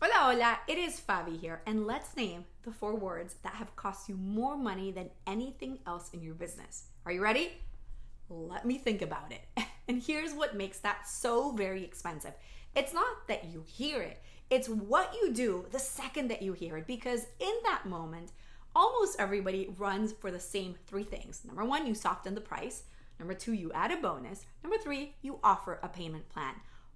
Hola, hola, it is Fabi here, and let's name the 4 words that have cost you more money than anything else in your business. Are you ready? Let me think about it. And here's what makes that so very expensive. It's not that you hear it, it's what you do the second that you hear it, because in that moment, almost everybody runs for the same 3 things. Number 1, you soften the price. Number 2, you add a bonus. Number 3, you offer a payment plan.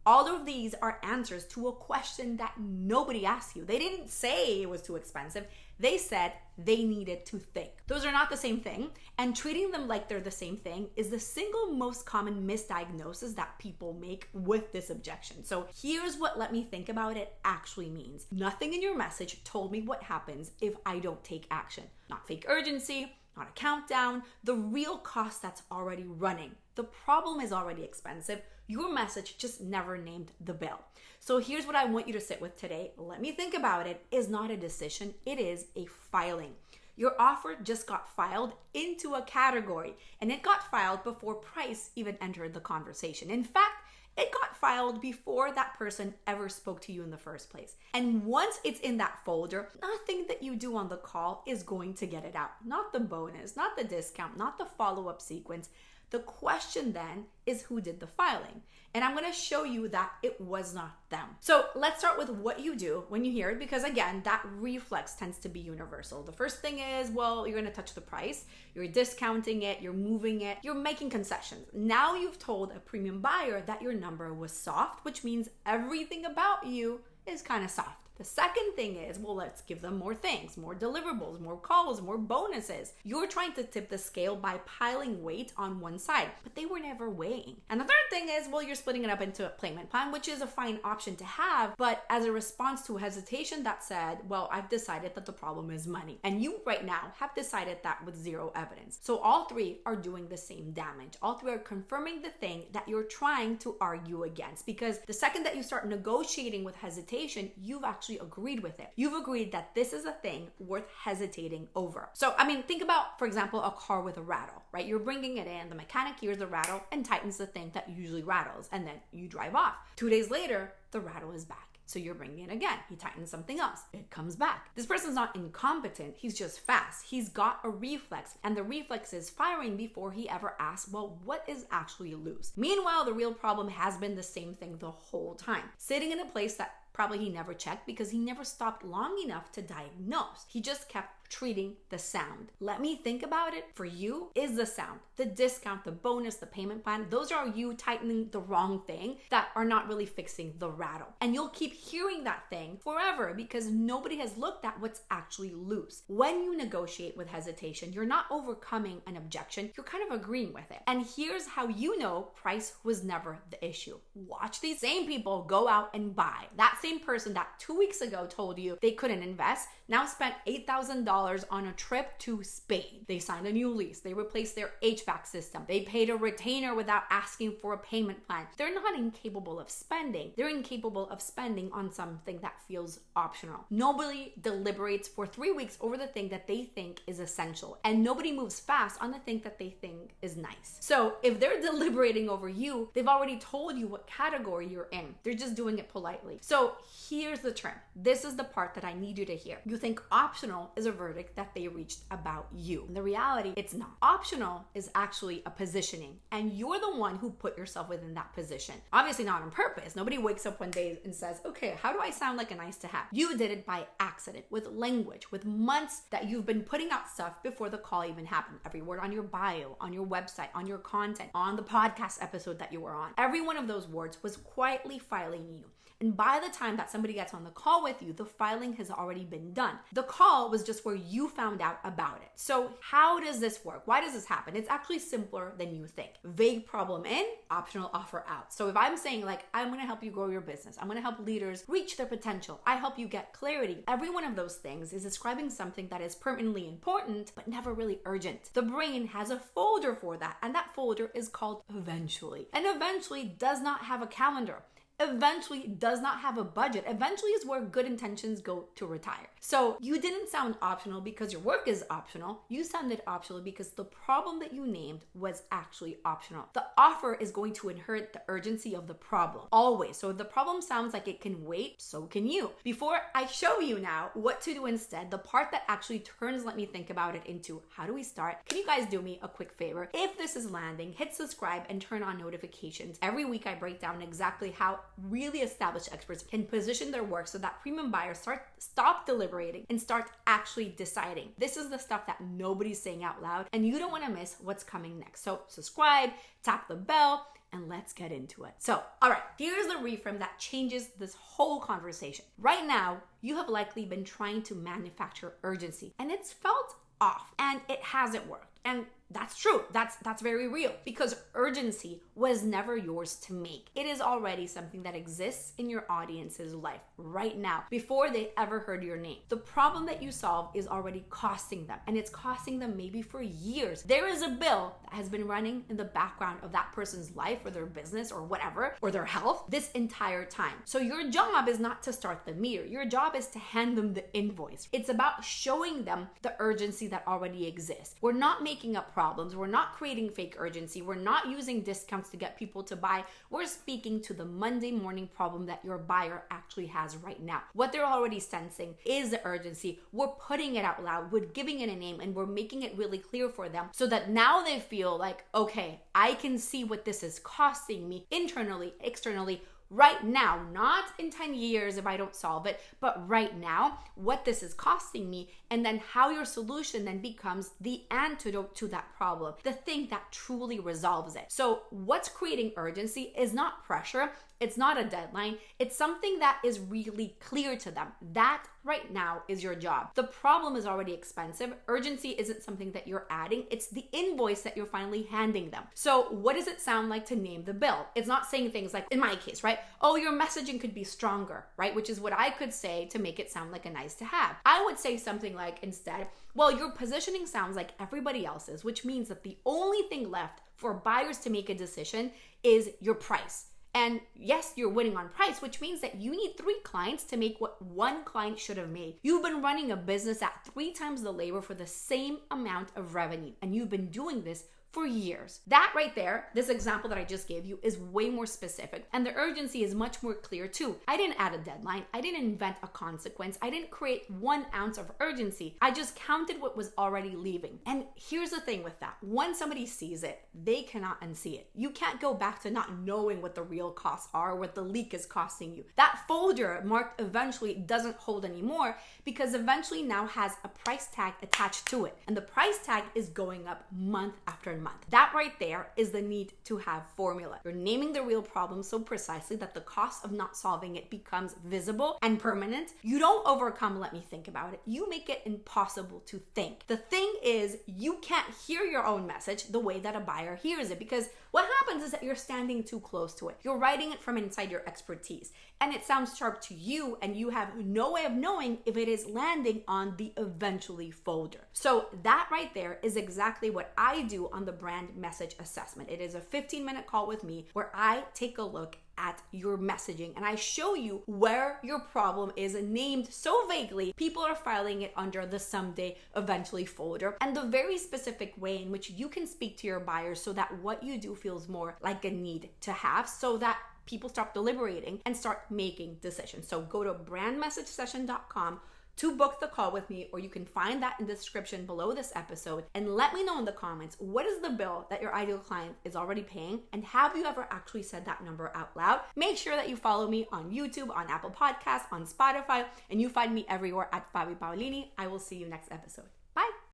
All of these are answers to a question that nobody asked you. They didn't say it was too expensive. They said they needed to think. Those are not the same thing, and treating them like they're the same thing is the single most common misdiagnosis that people make with this objection. So here's what "let me think about it" actually means. Nothing in your message told me what happens if I don't take action. Not fake urgency, not a countdown, the real cost that's already running. The problem is already expensive. Your message just never named the bill. So here's what I want you to sit with today. Let me think about it is not a decision, it is a filing. Your offer just got filed into a category, and it got filed before price even entered the conversation. In fact, it got filed before that person ever spoke to you in the first place. And once it's in that folder, nothing that you do on the call is going to get it out. Not the bonus, not the discount, not the follow-up sequence. The question then is who did the filing? And I'm going to show you that it was not them. So let's start with what you do when you hear it, because again, that reflex tends to be universal. The first thing is, well, you're going to touch the price, you're discounting it, you're moving it, you're making concessions. Now you've told a premium buyer that your number was soft, which means everything about you is kind of soft. The second thing is, well, let's give them more things, more deliverables, more calls, more bonuses. You're trying to tip the scale by piling weight on one side, but they were never weighing. And the third thing is, well, you're splitting it up into a payment plan, which is a fine option to have, but as a response to hesitation that said, well, I've decided that the problem is money. And you right now have decided that with 0 evidence. So all 3 are doing the same damage. All 3 are confirming the thing that you're trying to argue against, because the second that you start negotiating with hesitation, you've actually agreed with it. You've agreed that this is a thing worth hesitating over. So, think about, for example, a car with a rattle, right? You're bringing it in, the mechanic hears the rattle and tightens the thing that usually rattles, and then you drive off. 2 days later, the rattle is back. So you're bringing it again. He tightens something else. It comes back. This person's not incompetent. He's just fast. He's got a reflex, and the reflex is firing before he ever asks, well, what is actually loose? Meanwhile, the real problem has been the same thing the whole time. Sitting in a place that probably he never checked because he never stopped long enough to diagnose. He just kept treating the sound. Let me think about it for you is the sound, the discount, the bonus, the payment plan. Those are you tightening the wrong thing that are not really fixing the rattle. And you'll keep hearing that thing forever because nobody has looked at what's actually loose. When you negotiate with hesitation, you're not overcoming an objection, you're kind of agreeing with it. And here's how you know price was never the issue. Watch these same people go out and buy. That same person that 2 weeks ago told you they couldn't invest now spent $8,000 on a trip to Spain. They signed a new lease. They replaced their HVAC system. They paid a retainer without asking for a payment plan. They're not incapable of spending. They're incapable of spending on something that feels optional. Nobody deliberates for 3 weeks over the thing that they think is essential, and nobody moves fast on the thing that they think is nice. So if they're deliberating over you, they've already told you what category you're in. They're just doing it politely. So here's the trim. This is the part that I need you to hear. You think optional is a verdict that they reached about you. In the reality, it's not. Optional is actually a positioning, and you're the one who put yourself within that position. Obviously not on purpose. Nobody wakes up one day and says, okay, how do I sound like a nice to have? You did it by accident, with language, with months that you've been putting out stuff before the call even happened. Every word on your bio, on your website, on your content, on the podcast episode that you were on. Every one of those words was quietly filing you. And by the time that somebody gets on the call with you, the filing has already been done. The call was just where you found out about it. So how does this work? Why does this happen? It's actually simpler than you think. Vague problem in, optional offer out. So if I'm saying I'm going to help you grow your business, I'm going to help leaders reach their potential, I help you get clarity. Every one of those things is describing something that is permanently important, but never really urgent. The brain has a folder for that, and that folder is called eventually. And eventually does not have a calendar. eventually does not have a budget. Eventually is where good intentions go to retire. So you didn't sound optional because your work is optional. You sounded optional because the problem that you named was actually optional. The offer is going to inherit the urgency of the problem, always. So if the problem sounds like it can wait, so can you. Before I show you now what to do instead, the part that actually turns Let Me Think About It into how do we start, can you guys do me a quick favor? If this is landing, hit subscribe and turn on notifications. Every week I break down exactly how really established experts can position their work so that premium buyers stop deliberating and start actually deciding. This is the stuff that nobody's saying out loud, and you don't want to miss what's coming next. So subscribe, tap the bell, and let's get into it. So, all right, here's the reframe that changes this whole conversation. Right now, you have likely been trying to manufacture urgency, and it's felt off, and it hasn't worked. And that's true. That's very real, because urgency was never yours to make. It is already something that exists in your audience's life right now before they ever heard your name. The problem that you solve is already costing them, and it's costing them maybe for years. There is a bill that has been running in the background of that person's life or their business or whatever, or their health this entire time. So your job is not to start the meter. Your job is to hand them the invoice. It's about showing them the urgency that already exists. We're not making up problems. We're not creating fake urgency. We're not using discounts to get people to buy. We're speaking to the Monday morning problem that your buyer actually has right now. What they're already sensing is the urgency. We're putting it out loud. We're giving it a name, and we're making it really clear for them so that now they feel like, okay, I can see what this is costing me internally, externally, right now, not in 10 years if I don't solve it, but right now, what this is costing me, and then how your solution then becomes the antidote to that problem, the thing that truly resolves it. So what's creating urgency is not pressure. It's not a deadline. It's something that is really clear to them. That right now is your job. The problem is already expensive. Urgency isn't something that you're adding. It's the invoice that you're finally handing them. So what does it sound like to name the bill? It's not saying things like, in my case, right? Oh, your messaging could be stronger, right? Which is what I could say to make it sound like a nice to have. I would say something like instead, well, your positioning sounds like everybody else's, which means that the only thing left for buyers to make a decision is your price. And yes, you're winning on price, which means that you need 3 clients to make what 1 client should have made. You've been running a business at 3 times the labor for the same amount of revenue, and you've been doing this for years. That right there, this example that I just gave you, is way more specific, and the urgency is much more clear too. I didn't add a deadline. I didn't invent a consequence. I didn't create 1 ounce of urgency. I just counted what was already leaving. And here's the thing with that. Once somebody sees it, they cannot unsee it. You can't go back to not knowing what the real costs are, what the leak is costing you. That folder marked eventually doesn't hold anymore, because eventually now has a price tag attached to it. And the price tag is going up month after month. That right there is the need to have formula. You're naming the real problem so precisely that the cost of not solving it becomes visible and permanent. You don't overcome Let Me Think About It. You make it impossible to think. The thing is, you can't hear your own message the way that a buyer hears it, because what happens is that you're standing too close to it. You're writing it from inside your expertise, and it sounds sharp to you, and you have no way of knowing if it is landing on the eventually folder. So that right there is exactly what I do on the brand message assessment. It is a 15-minute call with me where I take a look at your messaging and I show you where your problem is named so vaguely people are filing it under the someday eventually folder, and the very specific way in which you can speak to your buyers so that what you do feels more like a need to have, so that people stop deliberating and start making decisions. So go to brandmessagesession.com to book the call with me, or you can find that in the description below this episode, and let me know in the comments, what is the bill that your ideal client is already paying, and have you ever actually said that number out loud? Make sure that you follow me on YouTube, on Apple Podcasts, on Spotify, and you find me everywhere at Fabi Paolini. I will see you next episode.